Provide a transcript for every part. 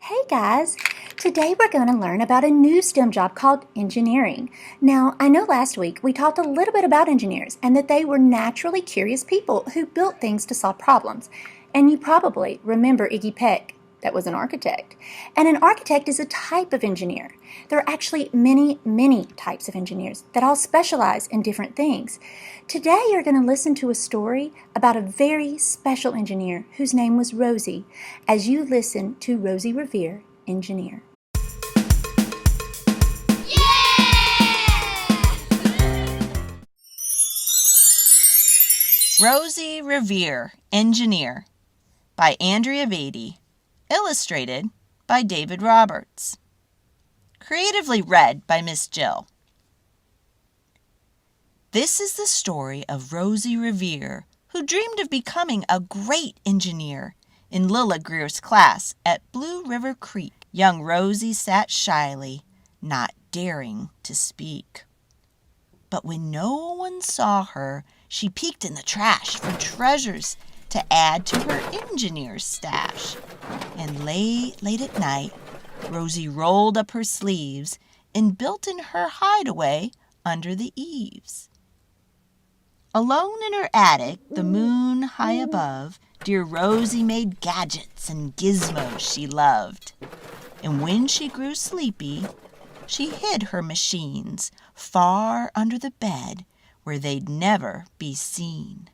Hey guys! Today we're going to learn about a new STEM job called engineering. Now, I know last week we talked a little bit about engineers and that they were naturally curious people who built things to solve problems. And you probably remember Iggy Peck, that was an architect. And an architect is a type of engineer. There are actually many types of engineers that all specialize in different things. Today you're going to listen to a story about a very special engineer whose name was Rosie, as you listen to Rosie Revere, engineer. Rosie Revere, Engineer, by Andrea Beatty, illustrated by David Roberts. Creatively read by Miss Jill. This is the story of Rosie Revere, who dreamed of becoming a great engineer. In Lilla Greer's class at Blue River Creek, young Rosie sat shyly, not daring to speak. But when no one saw her, she peeked in the trash for treasures to add to her engineer's stash. And late at night, Rosie rolled up her sleeves and built in her hideaway under the eaves. Alone in her attic, the moon high above, dear Rosie made gadgets and gizmos she loved. And when she grew sleepy, she hid her machines far under the bed where they'd never be seen.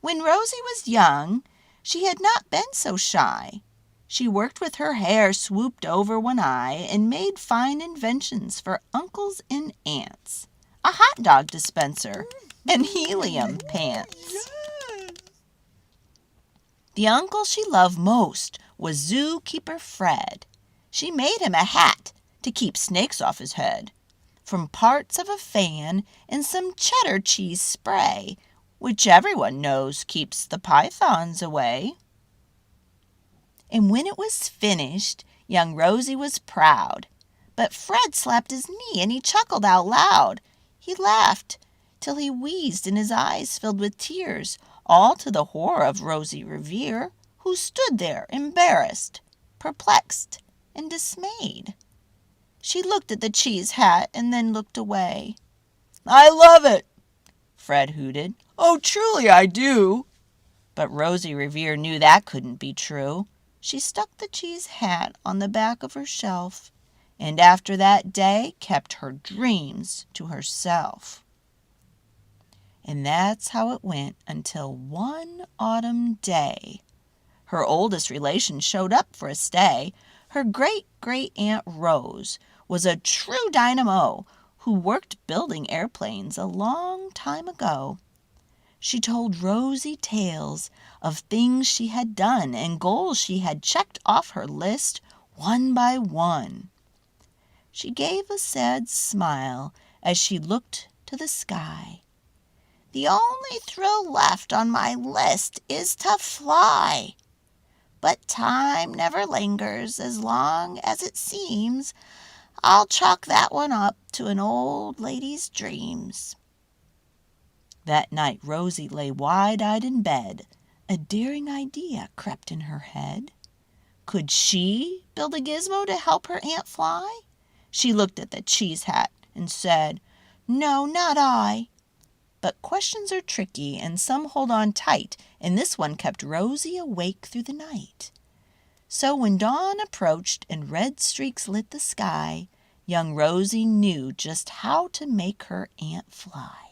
When Rosie was young, she had not been so shy. She worked with her hair swooped over one eye and made fine inventions for uncles and aunts. A hot dog dispenser and helium pants. The uncle she loved most was Zookeeper Fred. She made him a hat to keep snakes off his head, from parts of a fan and some cheddar cheese spray, which everyone knows keeps the pythons away. And when it was finished, young Rosie was proud. But Fred slapped his knee and he chuckled out loud. He laughed till he wheezed and his eyes filled with tears, all to the horror of Rosie Revere, who stood there embarrassed, perplexed, and dismayed. She looked at the cheese hat and then looked away. "I love it," Fred hooted. "Oh, truly I do." But Rosie Revere knew that couldn't be true. She stuck the cheese hat on the back of her shelf, and after that day kept her dreams to herself. And that's how it went until one autumn day. Her oldest relation showed up for a stay. Her great-great-aunt Rose was a true dynamo who worked building airplanes a long time ago. She told Rosie tales of things she had done and goals she had checked off her list one by one. She gave a sad smile as she looked to the sky. "The only thrill left on my list is to fly. But time never lingers as long as it seems. I'll chalk that one up to an old lady's dreams." That night Rosie lay wide-eyed in bed. A daring idea crept in her head. Could she build a gizmo to help her aunt fly? She looked at the cheese hat and said, "No, not I." But questions are tricky and some hold on tight, and this one kept Rosie awake through the night. So when dawn approached and red streaks lit the sky, young Rosie knew just how to make her aunt fly.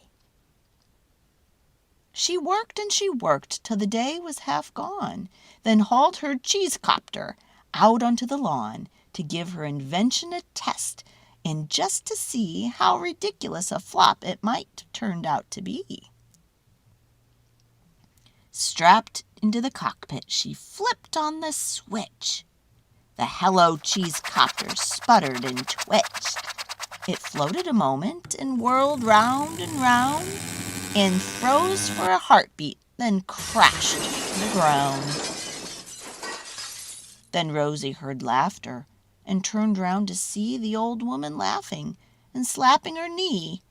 She worked and she worked till the day was half gone, then hauled her cheese-copter out onto the lawn to give her invention a test and just to see how ridiculous a flop it might turned out to be. Strapped into the cockpit, she flipped on the switch. The Hello Cheese Copter sputtered and twitched. It floated a moment and whirled round and round and froze for a heartbeat, then crashed to the ground. Then Rosie heard laughter and turned round to see the old woman laughing and slapping her knee.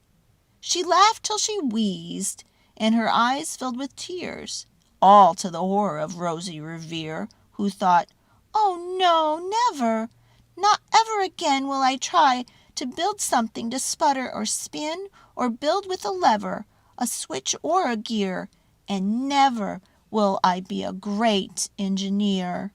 She laughed till she wheezed, and her eyes filled with tears, all to the horror of Rosie Revere, who thought, Oh, no, never. Not ever again will I try to build something to sputter or spin or build with a lever, a switch or a gear, and never will I be a great engineer."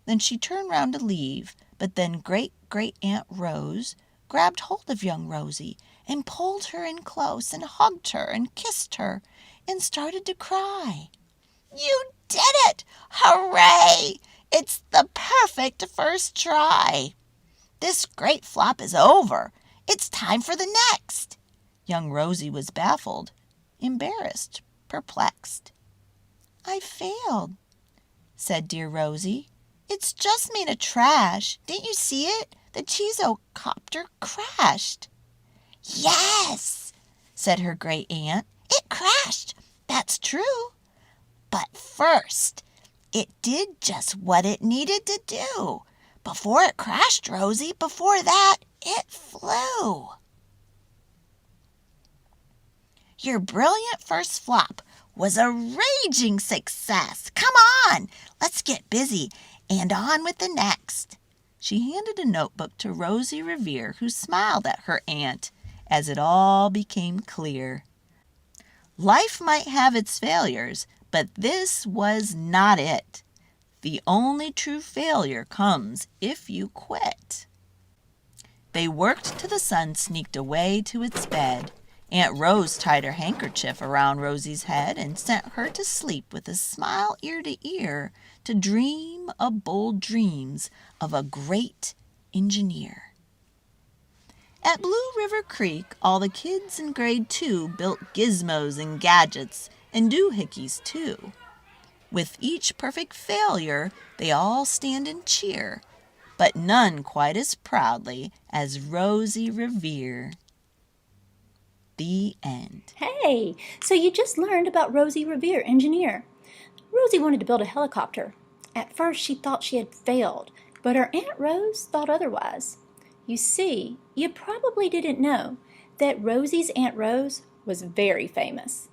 Then she turned round to leave, but then Great-Great-Aunt Rose grabbed hold of young Rosie and pulled her in close and hugged her and kissed her and started to cry. "You did it! Hooray! It's the perfect first try. This great flop is over. It's time for the next." Young Rosie was baffled, embarrassed, perplexed. "I failed," said dear Rosie. "It's just made of trash. Didn't you see it? The cheesocopter crashed." "Yes," said her great aunt. "It crashed. That's true. But first, it did just what it needed to do. Before it crashed, Rosie, before that, it flew. Your brilliant first flop was a raging success. Come on, let's get busy and on with the next." She handed a notebook to Rosie Revere, who smiled at her aunt as it all became clear. Life might have its failures, but this was not it. The only true failure comes if you quit. They worked till the sun sneaked away to its bed. Aunt Rose tied her handkerchief around Rosie's head and sent her to sleep with a smile ear to ear to dream of bold dreams of a great engineer. At Blue River Creek, all the kids in grade 2 built gizmos and gadgets and doohickeys too. With each perfect failure, they all stand and cheer, but none quite as proudly as Rosie Revere. The end. Hey, so you just learned about Rosie Revere, engineer. Rosie wanted to build a helicopter. At first she thought she had failed, but her Aunt Rose thought otherwise. You see, you probably didn't know that Rosie's Aunt Rose was very famous.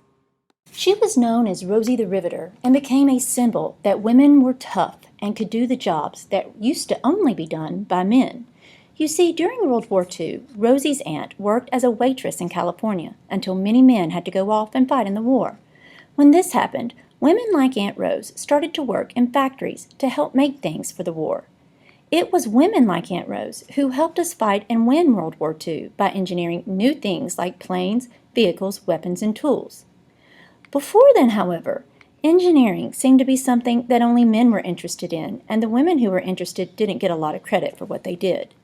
She was known as Rosie the Riveter and became a symbol that women were tough and could do the jobs that used to only be done by men. You see, during World War II, Rosie's aunt worked as a waitress in California until many men had to go off and fight in the war. When this happened, women like Aunt Rose started to work in factories to help make things for the war. It was women like Aunt Rose who helped us fight and win World War II by engineering new things like planes, vehicles, weapons, and tools. Before then, however, engineering seemed to be something that only men were interested in, and the women who were interested didn't get a lot of credit for what they did.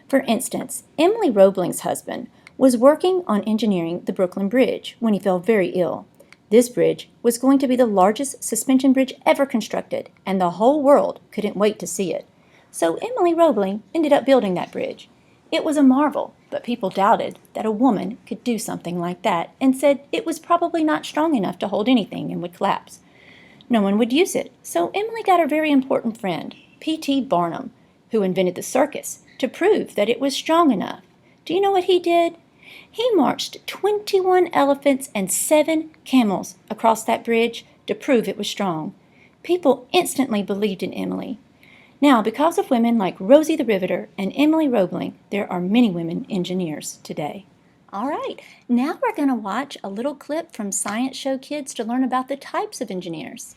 For instance, Emily Roebling's husband was working on engineering the Brooklyn Bridge when he fell very ill. This bridge was going to be the largest suspension bridge ever constructed, and the whole world couldn't wait to see it. So Emily Roebling ended up building that bridge. It was a marvel, but people doubted that a woman could do something like that and said it was probably not strong enough to hold anything and would collapse. No one would use it, so Emily got her very important friend, P.T. Barnum, who invented the circus, to prove that it was strong enough. Do you know what he did? He marched 21 elephants and 7 camels across that bridge to prove it was strong. People instantly believed in Emily. Now, because of women like Rosie the Riveter and Emily Roebling, there are many women engineers today. All right, now we're going to watch a little clip from Science Show Kids to learn about the types of engineers.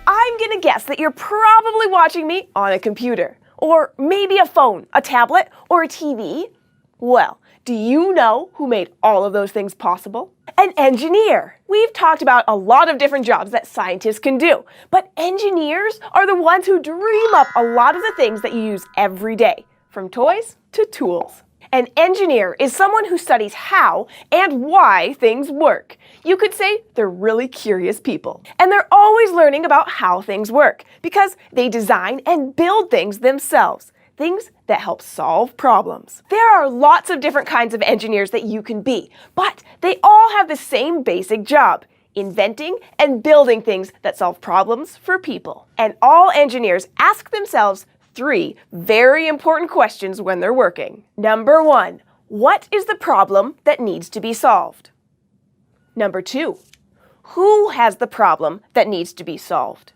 I'm gonna guess that you're probably watching me on a computer, or maybe a phone, a tablet, or a TV. Well, do you know who made all of those things possible? An engineer. We've talked about a lot of different jobs that scientists can do, but engineers are the ones who dream up a lot of the things that you use every day, from toys to tools. An engineer is someone who studies how and why things work. You could say they're really curious people. And they're always learning about how things work because they design and build things themselves. Things that help solve problems. There are lots of different kinds of engineers that you can be, but they all have the same basic job: inventing and building things that solve problems for people. And all engineers ask themselves 3 very important questions when they're working. Number 1, what is the problem that needs to be solved? Number 2, who has the problem that needs to be solved?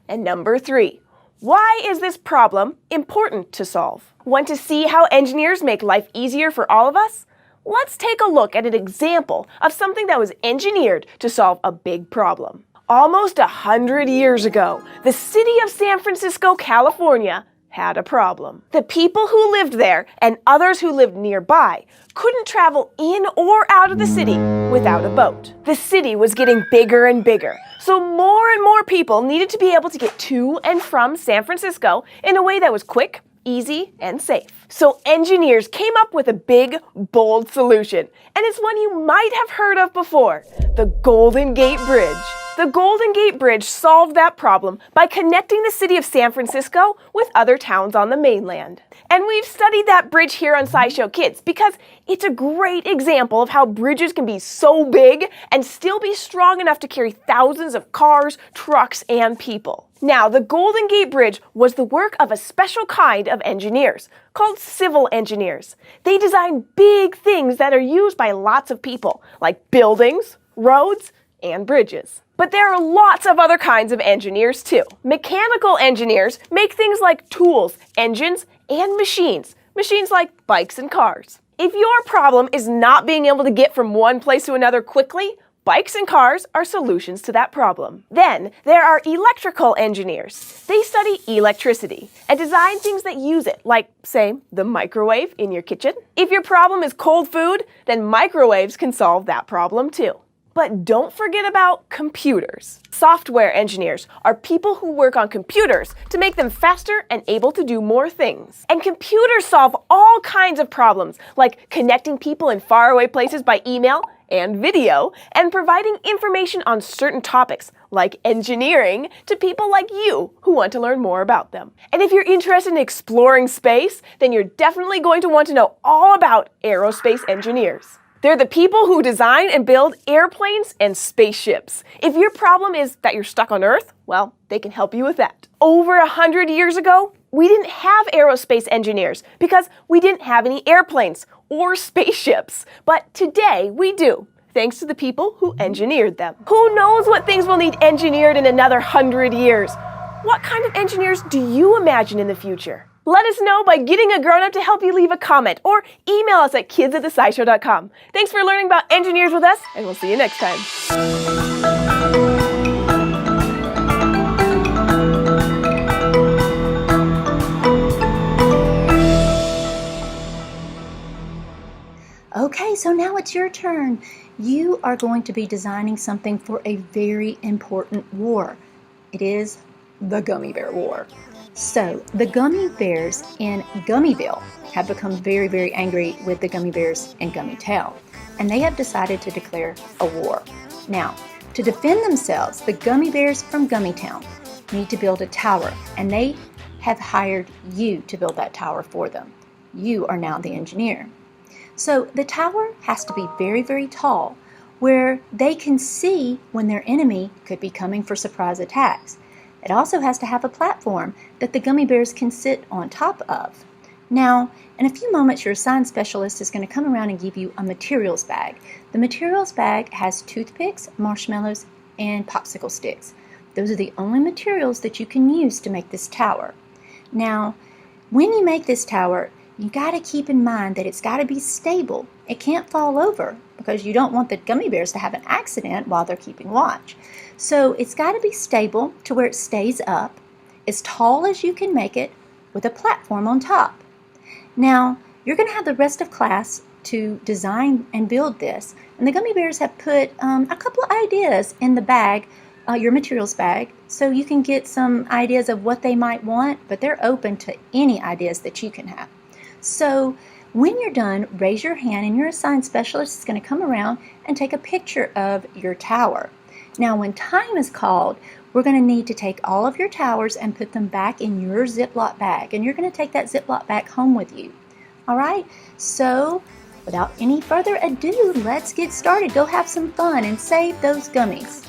And number 3, why is this problem important to solve? Want to see how engineers make life easier for all of us? Let's take a look at an example of something that was engineered to solve a big problem. Almost 100 years ago, the city of San Francisco, California, had a problem. The people who lived there and others who lived nearby couldn't travel in or out of the city without a boat. The city was getting bigger and bigger, so more and more people needed to be able to get to and from San Francisco in a way that was quick, easy, and safe. So engineers came up with a big, bold solution, and it's one you might have heard of before, the Golden Gate Bridge. The Golden Gate Bridge solved that problem by connecting the city of San Francisco with other towns on the mainland. And we've studied that bridge here on SciShow Kids because it's a great example of how bridges can be so big and still be strong enough to carry thousands of cars, trucks, and people. Now, the Golden Gate Bridge was the work of a special kind of engineers called civil engineers. They design big things that are used by lots of people, like buildings, roads, and bridges. But there are lots of other kinds of engineers too. Mechanical engineers make things like tools, engines, and machines. Machines like bikes and cars. If your problem is not being able to get from one place to another quickly, bikes and cars are solutions to that problem. Then there are electrical engineers. They study electricity and design things that use it, like, say, the microwave in your kitchen. If your problem is cold food, then microwaves can solve that problem too. But don't forget about computers. Software engineers are people who work on computers to make them faster and able to do more things. And computers solve all kinds of problems, like connecting people in faraway places by email and video, and providing information on certain topics, like engineering, to people like you who want to learn more about them. And if you're interested in exploring space, then you're definitely going to want to know all about aerospace engineers. They're the people who design and build airplanes and spaceships. If your problem is that you're stuck on Earth, well, they can help you with that. Over 100 years ago, we didn't have aerospace engineers because we didn't have any airplanes or spaceships. But today we do, thanks to the people who engineered them. Who knows what things will need engineered in another 100 years? What kind of engineers do you imagine in the future? Let us know by getting a grown-up to help you leave a comment or email us at kids@thescishow.com. Thanks for learning about engineers with us, and we'll see you next time. Okay, so now it's your turn. You are going to be designing something for a very important war. It is the Gummy Bear War. So, the gummy bears in Gummyville have become very, very angry with the gummy bears in Gummytown, and they have decided to declare a war. Now, to defend themselves, the gummy bears from Gummytown need to build a tower, and they have hired you to build that tower for them. You are now the engineer. So, the tower has to be very, very tall, where they can see when their enemy could be coming for surprise attacks. It also has to have a platform that the gummy bears can sit on top of. Now, in a few moments, your science specialist is going to come around and give you a materials bag. The materials bag has toothpicks, marshmallows, and popsicle sticks. Those are the only materials that you can use to make this tower. Now, when you make this tower, you got to keep in mind that it's got to be stable. It can't fall over because you don't want the gummy bears to have an accident while they're keeping watch. So it's got to be stable to where it stays up, as tall as you can make it, with a platform on top. Now, you're going to have the rest of class to design and build this, and the gummy bears have put a couple of ideas in the bag, your materials bag, so you can get some ideas of what they might want, but they're open to any ideas that you can have. So when you're done, raise your hand, and your assigned specialist is going to come around and take a picture of your tower. Now, when time is called, we're going to need to take all of your towers and put them back in your Ziploc bag, and you're going to take that Ziploc bag home with you. All right? So, without any further ado, let's get started. Go have some fun and save those gummies.